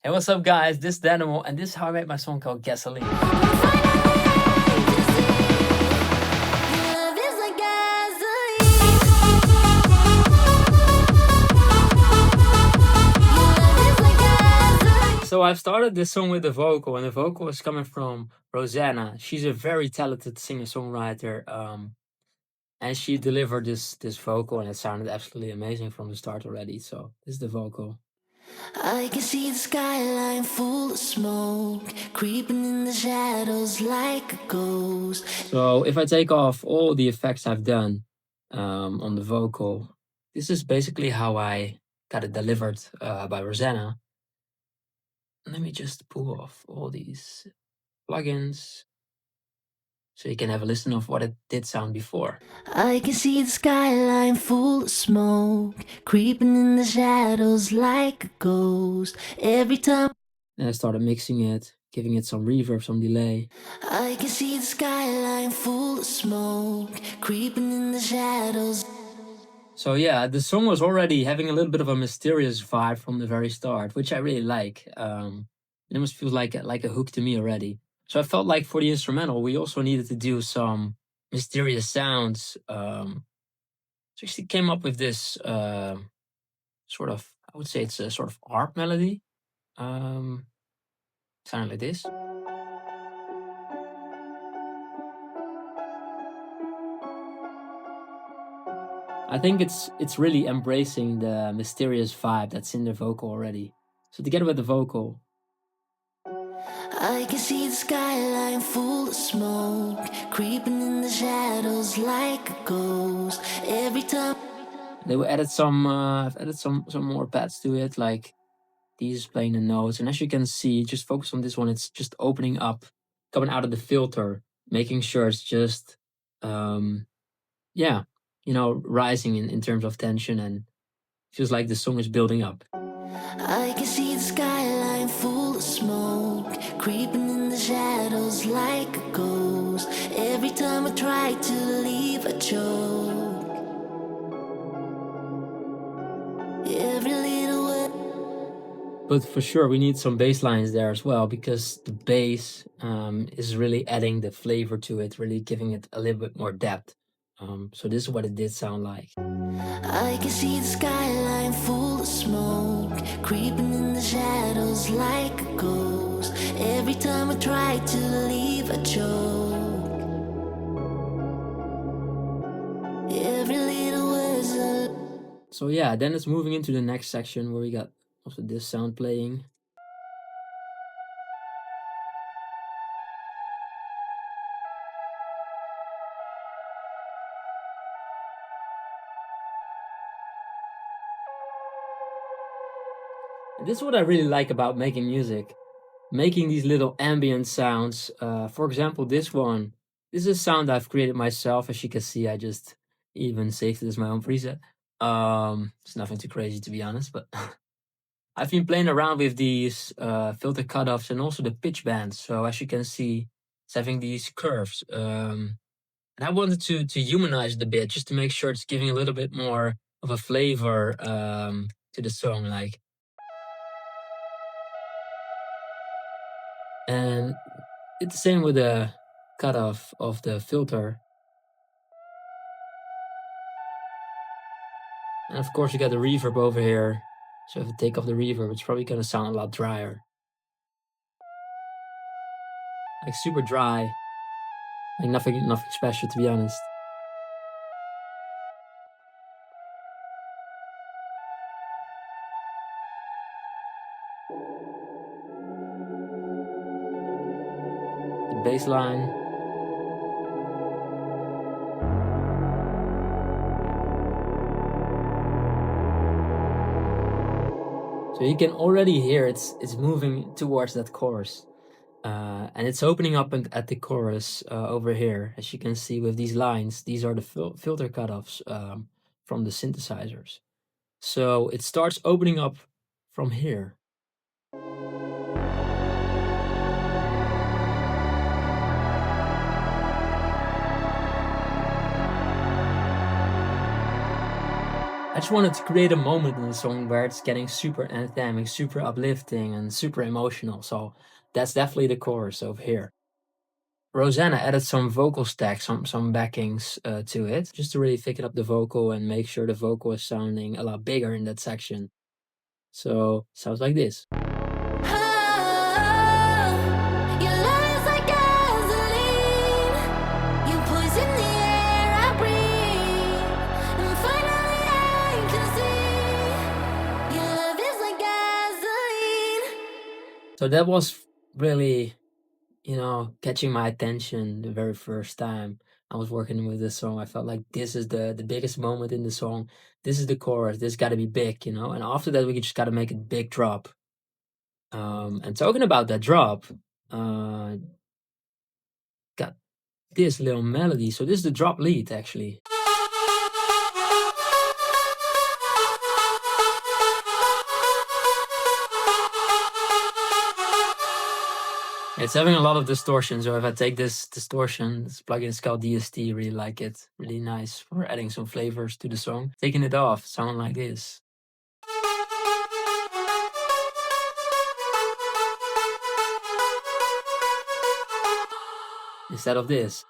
Hey, what's up, guys? This is Danimal, and this is how I made my song called Gasoline. So I've started this song with the vocal, and the vocal is coming from Rosanna. She's a very talented singer-songwriter, and she delivered this vocal, and it sounded absolutely amazing from the start already. So this is the vocal. I can see the skyline full of smoke, creeping in the shadows like a ghost. So if I take off all the effects I've done on the vocal, this is basically how I got it delivered by Rosanna. Let me just pull off all these plugins so you can have a listen of what it did sound before. I can see the skyline full of smoke, creeping in the shadows like a ghost. Every time Then I started mixing it, giving it some reverb, some delay. I can see the skyline full of smoke, creeping in the shadows. So yeah, the song was already having a little bit of a mysterious vibe from the very start, which I really like. It almost feels like a hook to me already. So I felt like for the instrumental, we also needed to do some mysterious sounds. So she came up with this sort of, I would say it's a sort of harp melody, sounding like this. I think it's really embracing the mysterious vibe that's in the vocal already. So together with the vocal, I can see the skyline full of smoke, creeping in the shadows like a ghost. Every time they added I've added some more pads to it, like these playing the notes. And as you can see, just focus on this one. It's just opening up, coming out of the filter, making sure it's just, yeah, rising in terms of tension, and feels like the song is building up. I can see the skyline full of smoke, creeping in the shadows like a ghost. Every time I try to leave, I choke. Every little word. But for sure, we need some bass lines there as well, because the bass is really adding the flavor to it, really giving it a little bit more depth. So this is what it did sound like. I can see the skyline full of smoke, creeping in the shadows like a ghost. Every time I try to leave, I choke. Every little word. So yeah, then it's moving into the next section where we got also this sound playing. And this is what I really like about making music. Making these little ambient sounds. For example, this one. This is a sound I've created myself. As you can see, I just even saved it as my own preset. It's nothing too crazy, to be honest, but I've been playing around with these filter cutoffs and also the pitch bands. So as you can see, it's having these curves. And I wanted to humanize it a bit, just to make sure it's giving a little bit more of a flavor to the song, like. And it's the same with the cutoff of the filter. And of course you got the reverb over here. So if I take off the reverb, it's probably gonna sound a lot drier. Like super dry. Like nothing special, to be honest. The bass line. So you can already hear it's moving towards that chorus. And it's opening up at the chorus over here. As you can see with these lines, these are the filter cutoffs from the synthesizers. So it starts opening up from here. I just wanted to create a moment in the song where it's getting super anthemic, super uplifting, and super emotional. So that's definitely the chorus over here. Rosanna added some vocal stacks, some backings to it, just to really thicken up the vocal and make sure the vocal is sounding a lot bigger in that section. So sounds like this. Your love is like gasoline. You poison the air I breathe. And finally I can see your love is like gasoline. So that was really, catching my attention the very first time I was working with this song. I felt like this is the biggest moment in the song. This is the chorus. This got to be big. And after that, we just got to make a big drop. And talking about that drop, uh, got this little melody. So this is the drop lead actually. It's having a lot of distortion. So if I take this distortion, this plugin is called DST. Really like it. Really nice for adding some flavors to the song. Taking it off, sound like this. Instead of this.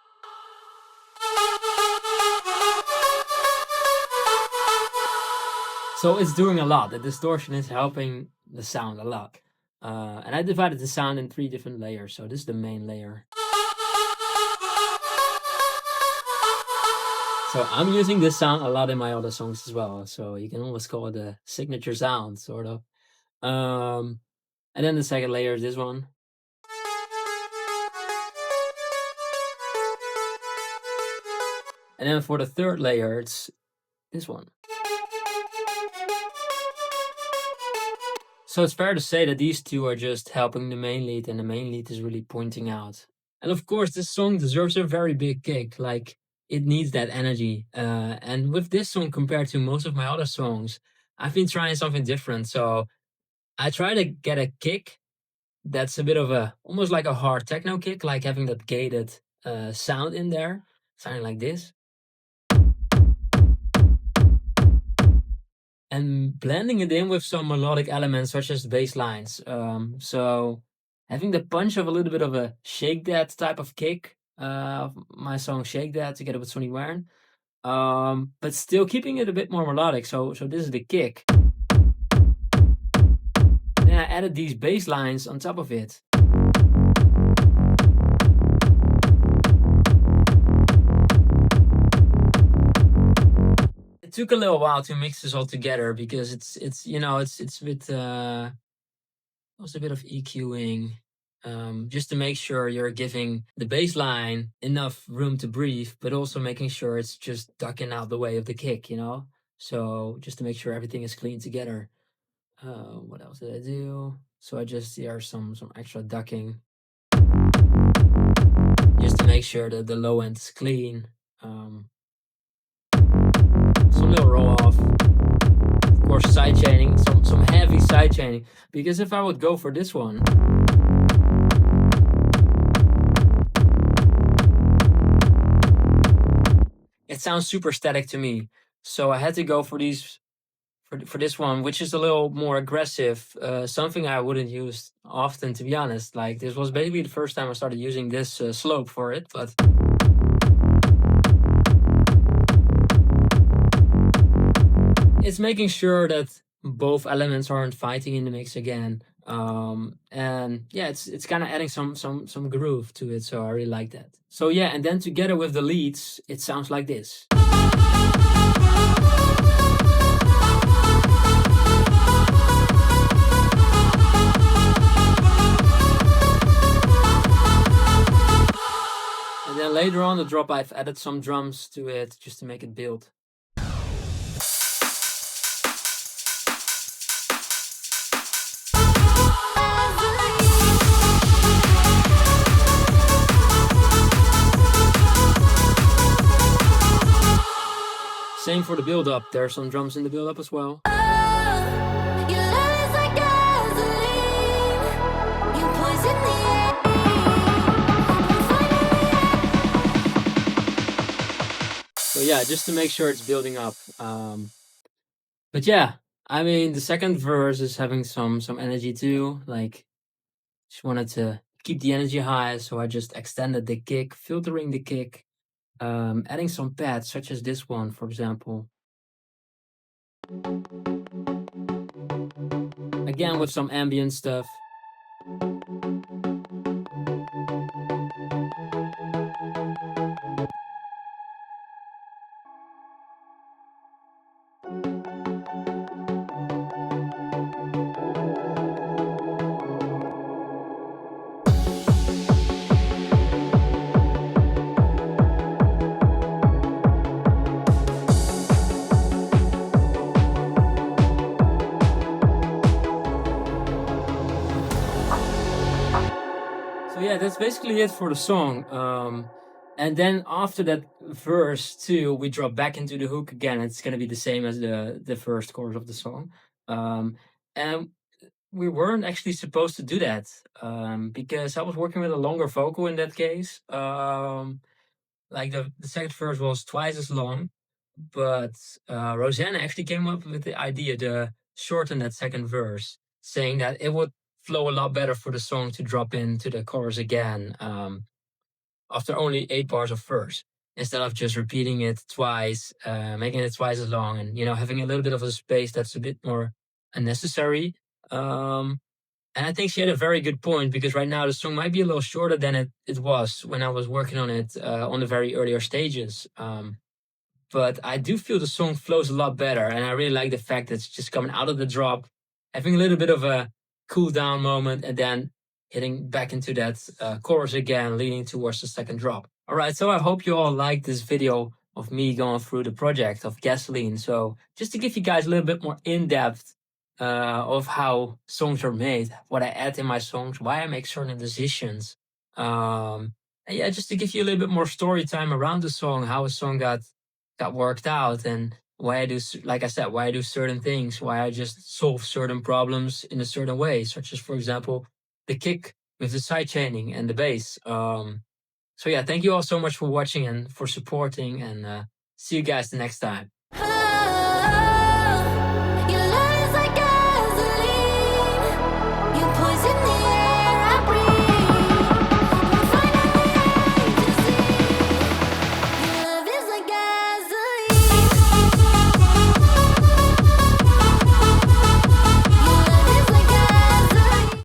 So it's doing a lot. The distortion is helping the sound a lot. And I divided the sound in 3 different layers. So this is the main layer. So I'm using this sound a lot in my other songs as well. So you can almost call it a signature sound, sort of. And then the second layer is this one. And then for the third layer, it's this one. So it's fair to say that these two are just helping the main lead, and the main lead is really pointing out. And of course, this song deserves a very big kick. Like, it needs that energy. And with this song, compared to most of my other songs, I've been trying something different. So I try to get a kick that's a bit of almost like a hard techno kick, like having that gated sound in there, sounding like this. And blending it in with some melodic elements such as bass lines. So having the punch of a little bit of a shake that type of kick, my song Shake That together with Sonny Warren, but still keeping it a bit more melodic. So this is the kick. Then I added these bass lines on top of it. It took a little while to mix this all together because it's with also a bit of EQing, just to make sure you're giving the bass line enough room to breathe, but also making sure it's just ducking out the way of the kick. So just to make sure everything is clean together. What else did I do? So I just here some extra ducking, just to make sure that the low end is clean. Some little roll off. Of course, side chaining, some heavy side chaining. Because if I would go for this one, it sounds super static to me. So I had to go for these for this one, which is a little more aggressive. Something I wouldn't use often, to be honest. Like, this was basically the first time I started using this slope for it, but it's making sure that both elements aren't fighting in the mix again. And yeah, it's kind of adding some groove to it, so I really like that. So yeah, and then together with the leads, it sounds like this. And then later on the drop, I've added some drums to it just to make it build. Same for the build up. There are some drums in the build up as well. So yeah, just to make sure it's building up. But yeah, I mean, the second verse is having some energy too. Like, just wanted to keep the energy high, so I just extended the kick, filtering the kick, adding some pads such as this one, for example. Again with some ambient stuff. So yeah, that's basically it for the song. And then after that verse two, we drop back into the hook again. It's gonna be the same as the first chorus of the song. And we weren't actually supposed to do that, because I was working with a longer vocal in that case. Like the second verse was twice as long, but Rosanna actually came up with the idea to shorten that second verse, saying that it would flow a lot better for the song to drop into the chorus again, after only 8 bars of verse, instead of just repeating it twice, making it twice as long, and having a little bit of a space that's a bit more unnecessary. Um, and I think she had a very good point, because right now the song might be a little shorter than it was when I was working on it on the very earlier stages. But I do feel the song flows a lot better, and I really like the fact that it's just coming out of the drop, having a little bit of a cool down moment, and then hitting back into that chorus again, leading towards the second drop. All right, so I hope you all liked this video of me going through the project of Gasoline. So just to give you guys a little bit more in depth of how songs are made, what I add in my songs, why I make certain decisions. And yeah, just to give you a little bit more story time around the song, how a song got worked out, and why I do, like I said, why I do certain things, why I just solve certain problems in a certain way, such as, for example, the kick with the side chaining and the bass. So yeah, thank you all so much for watching and for supporting, and see you guys the next time. Oh, your lies like